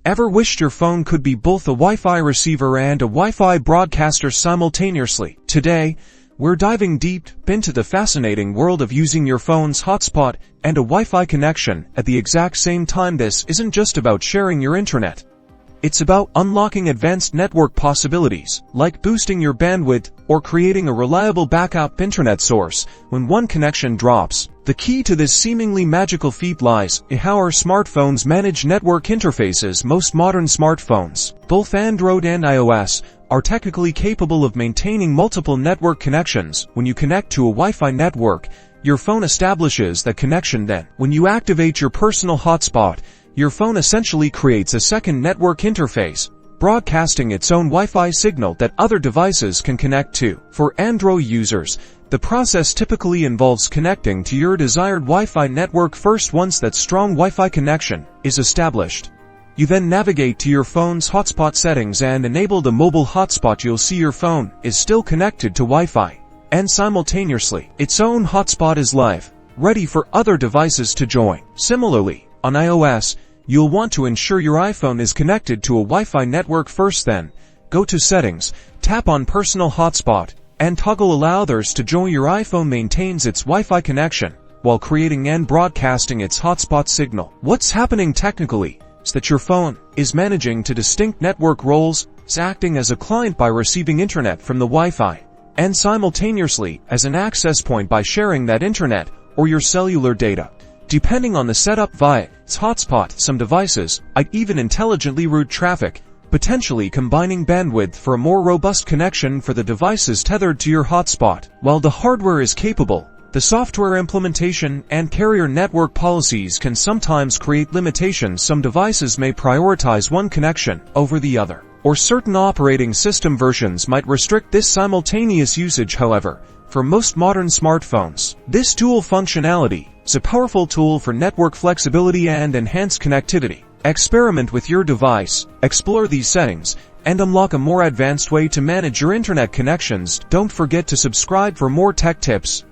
Ever wished your phone could be both a Wi-Fi receiver and a Wi-Fi broadcaster simultaneously? Today, we're diving deep into the fascinating world of using your phone's hotspot and a Wi-Fi connection at the exact same time. This isn't just about sharing your internet. It's about unlocking advanced network possibilities, like boosting your bandwidth or creating a reliable backup internet source when one connection drops. The key to this seemingly magical feat lies in how our smartphones manage network interfaces. Most modern smartphones, both Android and iOS, are technically capable of maintaining multiple network connections. When you connect to a Wi-Fi network, your phone establishes that connection. Then, when you activate your personal hotspot, your phone essentially creates a second network interface, broadcasting its own Wi-Fi signal that other devices can connect to. For Android users, the process typically involves connecting to your desired Wi-Fi network first. Once that strong Wi-Fi connection is established, you then navigate to your phone's hotspot settings and enable the mobile hotspot. You'll see your phone is still connected to Wi-Fi, and simultaneously, its own hotspot is live, ready for other devices to join. Similarly, on iOS, you'll want to ensure your iPhone is connected to a Wi-Fi network first. Then, go to Settings, tap on Personal Hotspot, and toggle Allow others to join. Your iPhone maintains its Wi-Fi connection while creating and broadcasting its hotspot signal. What's happening technically is that your phone is managing two distinct network roles, acting as a client by receiving internet from the Wi-Fi, and simultaneously as an access point by sharing that internet or your cellular data. Depending on the setup via its hotspot, some devices might even intelligently route traffic, potentially combining bandwidth for a more robust connection for the devices tethered to your hotspot. While the hardware is capable, the software implementation and carrier network policies can sometimes create limitations. Some devices may prioritize one connection over the other, or certain operating system versions might restrict this simultaneous usage. However, for most modern smartphones, this dual functionality is a powerful tool for network flexibility and enhanced connectivity. Experiment with your device, explore these settings, and unlock a more advanced way to manage your internet connections. Don't forget to subscribe for more tech tips.